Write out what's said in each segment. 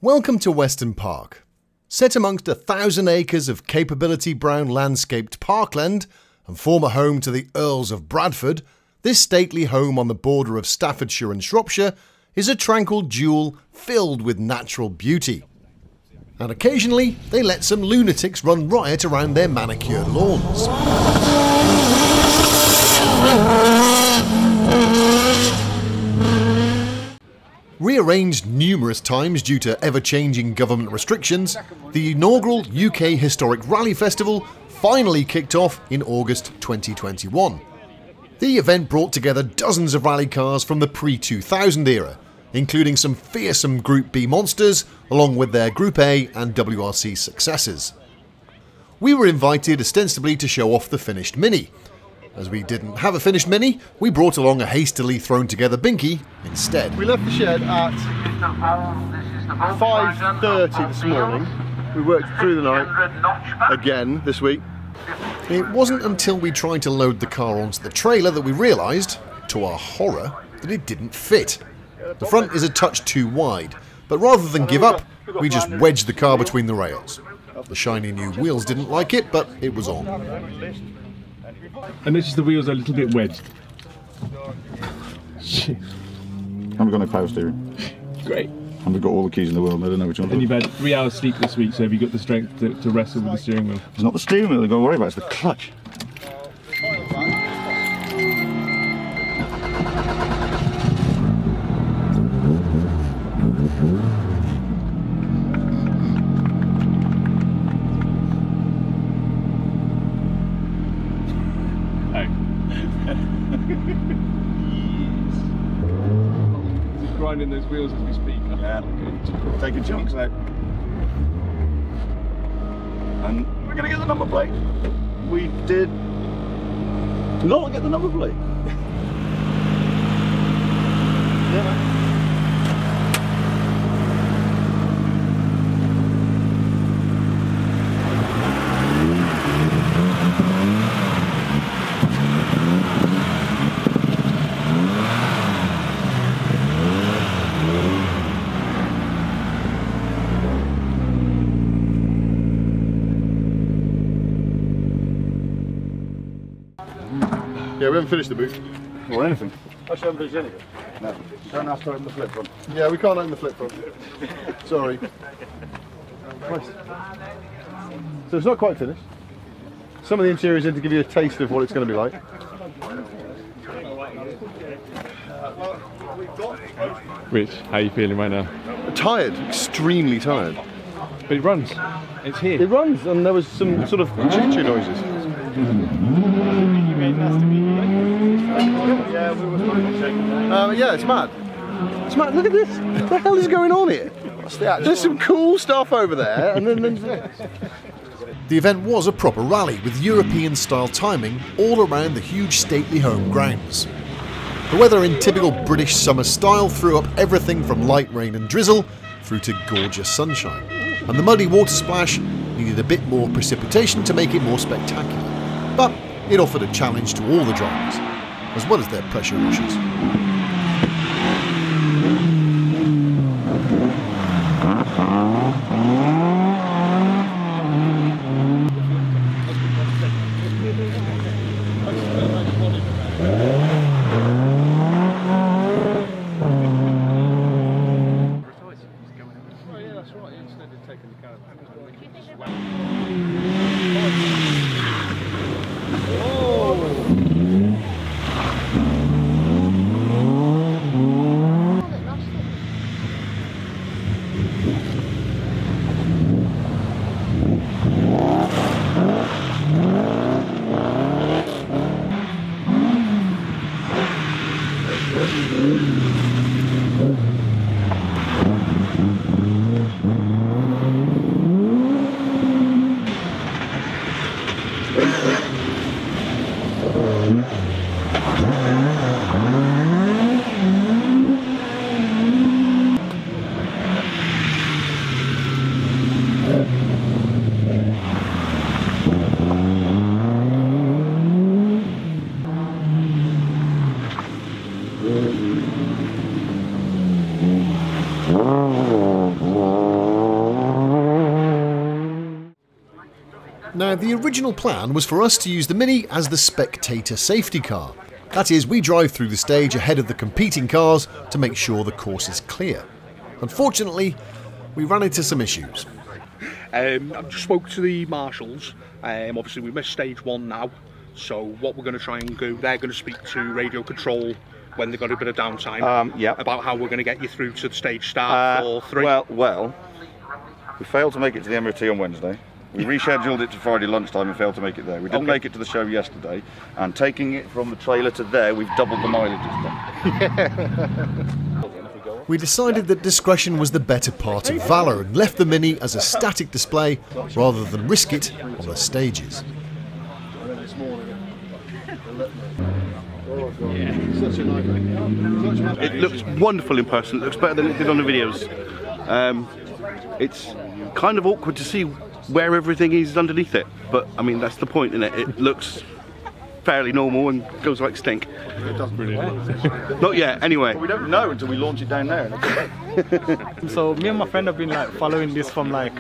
Welcome to Weston Park. Set amongst 1,000 acres of capability brown landscaped parkland and former home to the Earls of Bradford, this stately home on the border of Staffordshire and Shropshire is a tranquil jewel filled with natural beauty. And occasionally they let some lunatics run riot around their manicured lawns. Rearranged numerous times due to ever-changing government restrictions, the inaugural UK Historic Rally Festival finally kicked off in August 2021. The event brought together dozens of rally cars from the pre-2000 era, including some fearsome Group B monsters, along with their Group A and WRC successors. We were invited ostensibly to show off the finished Mini. As we didn't have a finished Mini, we brought along a hastily thrown together Binky instead. We left the shed at 5:30 this morning. We worked through the night again this week. It wasn't until we tried to load the car onto the trailer that we realised, to our horror, that it didn't fit. The front is a touch too wide, but rather than give up, we just wedged the car between the rails. The shiny new wheels didn't like it, but it was on. And notice the wheels are a little bit wedged. Shit. Haven't got no power steering. Great. And we've got all the keys in the world, I don't know which one. And you've had 3 hours sleep this week, so have you got the strength to wrestle with the steering wheel? It's not the steering wheel they've got to worry about, it's the clutch. Grinding those wheels as we speak. Yeah, taking chunks out. And we're going to get the number plate. We did not get the number plate. Yeah, man. Yeah, we haven't finished the boot. Or anything. Actually, haven't finished anything. No. Don't ask to open the flip front. Yeah, we can't open the flip front. Sorry. Nice. So it's not quite finished. Some of the interior is in to give you a taste of what it's going to be like. Rich, how are you feeling right now? Tired, extremely tired. But it runs. It's here. It runs, and there was some sort of choo-choo noises. Yeah, it's mad. It's mad. Look at this. What the hell is going on here? There's some cool stuff over there, and then The event was a proper rally with European-style timing all around the huge stately home grounds. The weather in typical British summer style threw up everything from light rain and drizzle through to gorgeous sunshine, and the muddy water splash needed a bit more precipitation to make it more spectacular. But it offered a challenge to all the drivers, as well as their pressure washers. Now, the original plan was for us to use the Mini as the spectator safety car. That is, we drive through the stage ahead of the competing cars to make sure the course is clear. Unfortunately, we ran into some issues. I've just spoke to the marshals. Obviously we missed stage 1 now, so what we're going to try and do, they're going to speak to radio control when they've got a bit of downtime, about how we're going to get you through to the stage start for 3. Well, we failed to make it to the MOT on Wednesday. We rescheduled it to Friday lunchtime and failed to make it there. We didn't make it to the show yesterday, and taking it from the trailer to there, we've doubled the mileage this time. We decided that discretion was the better part of valour and left the Mini as a static display rather than risk it on the stages. It looks wonderful in person. It looks better than it did on the videos. It's kind of awkward to see where everything is underneath it, but I mean that's the point, isn't it? It looks fairly normal and goes like stink. It doesn't really. Not yet, anyway. We don't know until we launch it down there. So me and my friend have been like following this from like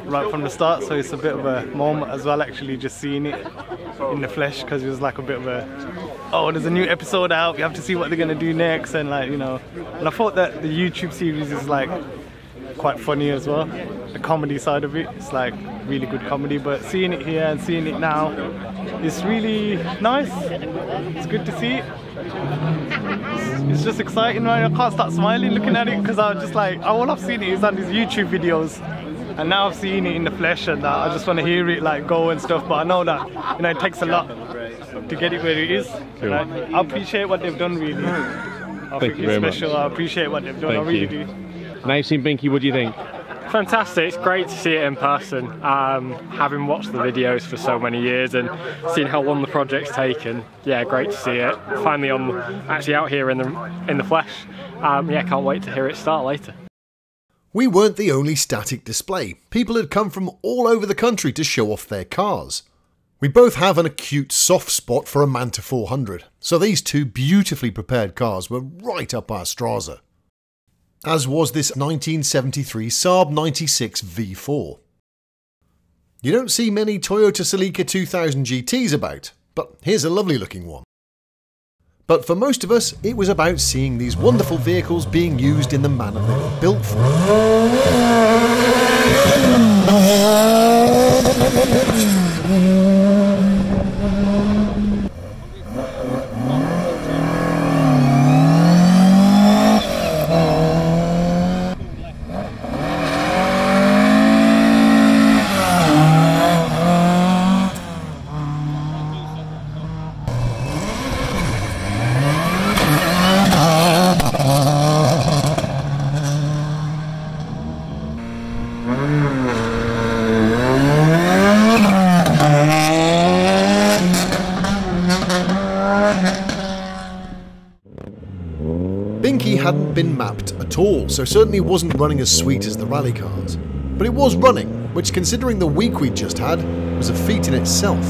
right from the start, so it's a bit of a moment as well, actually just seeing it in the flesh, because it was like a bit of a, oh, there's a new episode out, we have to see what they're gonna do next, and like, you know, and I thought that the YouTube series is like quite funny as well. The comedy side of it, it's like really good comedy, but seeing it here and seeing it now, it's really nice. It's good to see it. It's just exciting, right? I can't stop smiling looking at it, because I was just like, all I've seen it is on these YouTube videos, and now I've seen it in the flesh, and I just want to hear it like go and stuff. But I know that, you know, it takes a lot to get it where it is. Cool. Right? I appreciate what they've done, really. I think it's special. I appreciate what they've done. I really do. Now you've seen Binky, what do you think? Fantastic, it's great to see it in person. Having watched the videos for so many years and seeing how long the project's taken, yeah, great to see it. Finally actually out here in the flesh. Yeah, can't wait to hear it start later. We weren't the only static display. People had come from all over the country to show off their cars. We both have an acute soft spot for a Manta 400, so these two beautifully prepared cars were right up our Strasser. As was this 1973 Saab 96 V4. You don't see many Toyota Celica 2000 GTs about, but here's a lovely looking one. But for most of us, it was about seeing these wonderful vehicles being used in the manner they were built for. Binky hadn't been mapped at all, so certainly wasn't running as sweet as the rally cars. But it was running, which, considering the week we'd just had, was a feat in itself.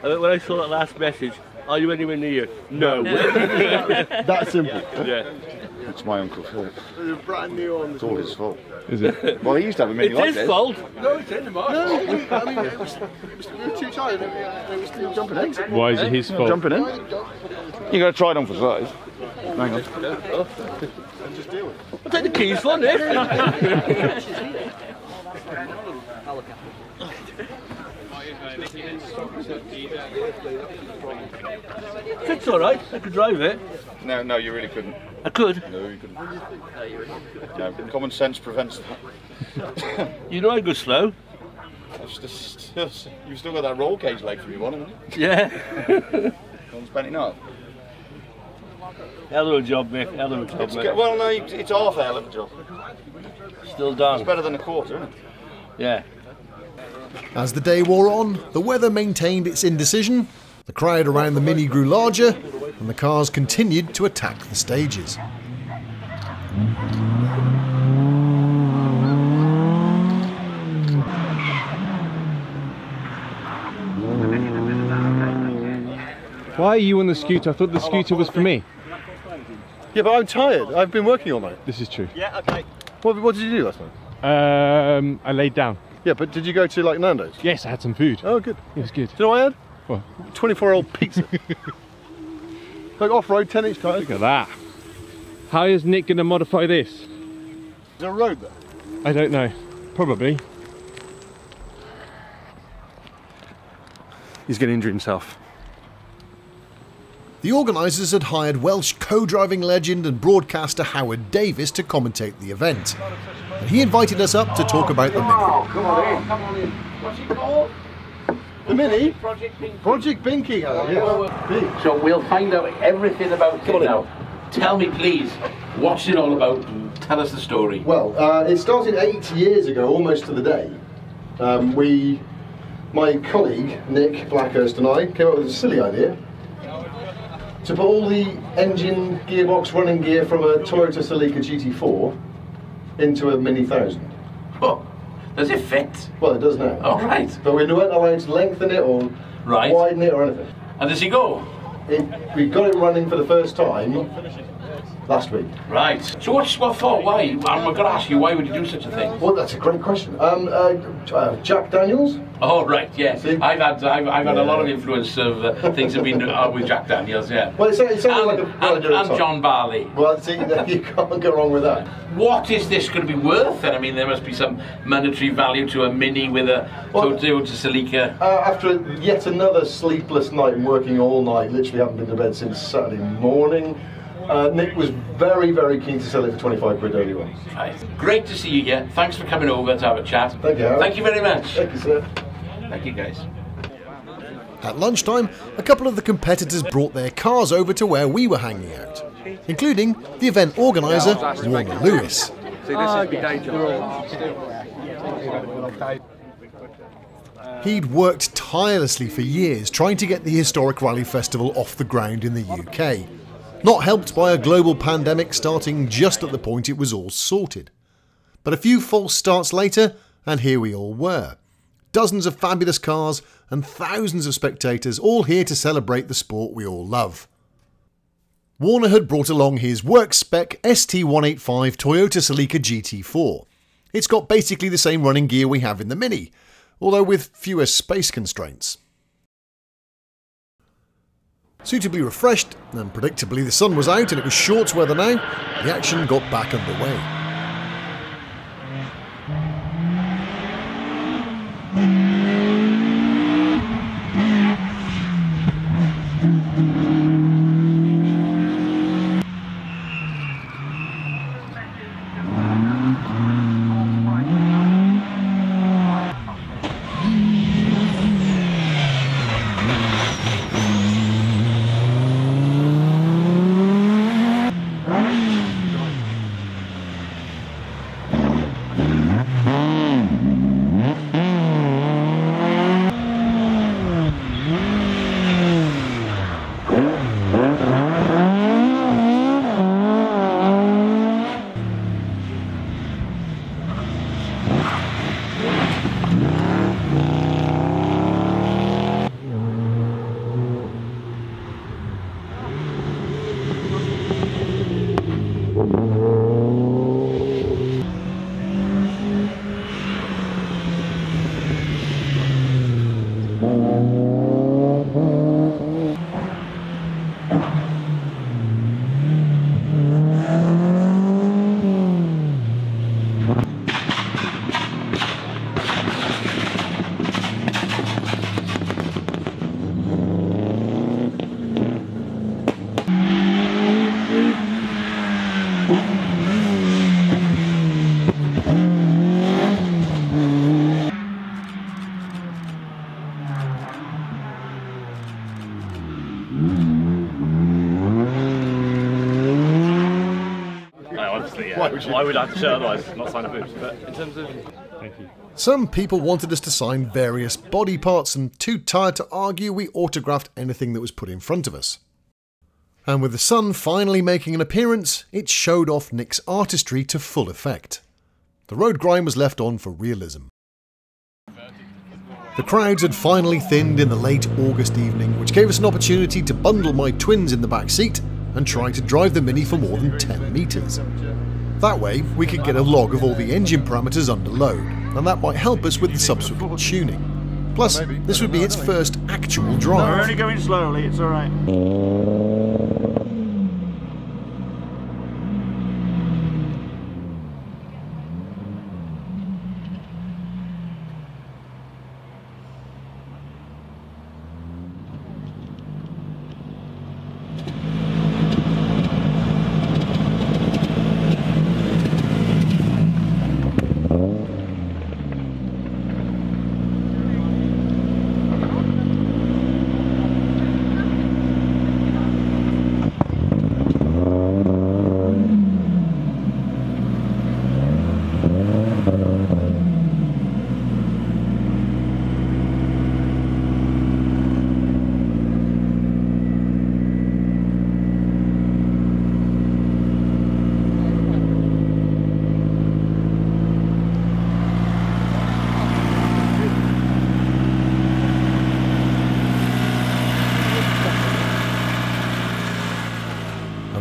When I saw that last message, are you anywhere near? No. That simple. Yeah. It's my uncle's fault. It's brand new on. It's all his fault. Is it? Well, he used to have a Mini It's like his this. fault. No, it's in the mark. No, I mean, it was too tight. It was still jumping in. Why is it his fault? Jumping in. You're going to try it on for size. Hang on. Just deal with it. I'll take the keys for Nick. It's alright, I could drive it. No, you really couldn't. I could. No, you couldn't. No, common sense prevents that. You know I go slow. You've still got that roll cage leg from you, haven't you? Yeah. One's bending up. Hell of a job, Mick. Hell of a job, mate. Well, no, it's half a hell of a job. Still done. It's better than a quarter, isn't it? Yeah. As the day wore on, the weather maintained its indecision, the crowd around the Mini grew larger, and the cars continued to attack the stages. Why are you on the scooter? I thought the scooter was for me. Yeah, but I'm tired. I've been working all night. This is true. Yeah, okay. What did you do last night? I laid down. Yeah, but did you go to like Nando's? Yes, I had some food. Oh, good. It was good. Do you know what I had? What? 24-year-old pizza. Like off-road 10-inch tyres. Look at that. How is Nick going to modify this? Is there a road there? I don't know. Probably. He's going to injure himself. The organisers had hired Welsh co-driving legend and broadcaster Howard Davis to commentate the event. And he invited us up to talk about the Mini. Oh, come on in. What's it called? The Mini? Project Binky. Project Binky. Yeah. So we'll find out everything about it now. Tell me, please, what's it all about? Tell us the story. Well, it started 8 years ago, almost to the day. My colleague, Nick Blackhurst, and I came up with a silly idea to put all the engine, gearbox, running gear from a Toyota Celica GT4 into a Mini 1000. Oh, does it fit? Well, it does now. All right. But we weren't allowed to lengthen it or widen it or anything. And does it go? We got it running for the first time last week. Right. So what for? Why? I'm going to ask you, why would you do such a thing? Well, that's a great question. Jack Daniels. Oh right, yeah. See? I've had a lot of influence of things have been with Jack Daniels, yeah. Well, it sounded like a and John Barley. Well, see, you can't go wrong with that. What is this going to be worth? And I mean, there must be some monetary value to a Mini with a Toyota Celica. After yet another sleepless night and working all night, literally haven't been to bed since Saturday morning. Nick was very, very keen to sell it for 25 quid early on. Right. Great to see you here. Thanks for coming over to have a chat. Thank you, Howard. Thank you very much. Thank you, sir. Thank you, guys. At lunchtime, a couple of the competitors brought their cars over to where we were hanging out, including the event organiser, Warner Lewis. See, this is my day job. He'd worked tirelessly for years trying to get the historic rally festival off the ground in the UK, not helped by a global pandemic starting just at the point it was all sorted. But a few false starts later, and here we all were. Dozens of fabulous cars and thousands of spectators all here to celebrate the sport we all love. Warner had brought along his work spec ST185 Toyota Celica GT4. It's got basically the same running gear we have in the Mini, although with fewer space constraints. Suitably refreshed, and predictably the sun was out and it was shorts weather now, the action got back underway. Why would I have to share otherwise? Not sign a boost. But in terms of, Thank you. Some people wanted us to sign various body parts, and too tired to argue, we autographed anything that was put in front of us. And with the sun finally making an appearance, it showed off Nick's artistry to full effect. The road grime was left on for realism. The crowds had finally thinned in the late August evening, which gave us an opportunity to bundle my twins in the back seat and try to drive the Mini for more than 10 metres. That way, we could get a log of all the engine parameters under load. and that might help us with the subsequent tuning. Plus, this would be its first actual drive. We're only going slowly, it's alright.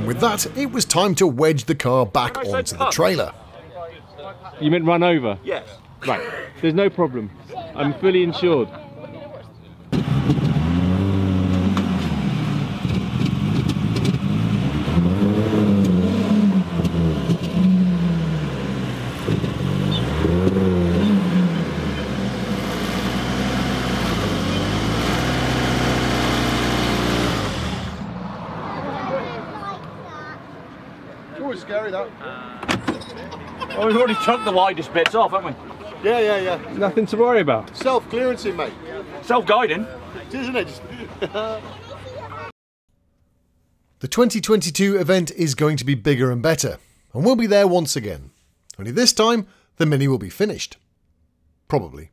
With that, it was time to wedge the car back onto the trailer. You meant run over? Yes. Right, there's no problem. I'm fully insured. It's scary, that. Oh, we've already chucked the widest bits off, haven't we? Yeah. Nothing to worry about. Self-clearancing, mate. Self-guiding. Isn't it? The 2022 event is going to be bigger and better, and we'll be there once again. Only this time, the Mini will be finished. Probably.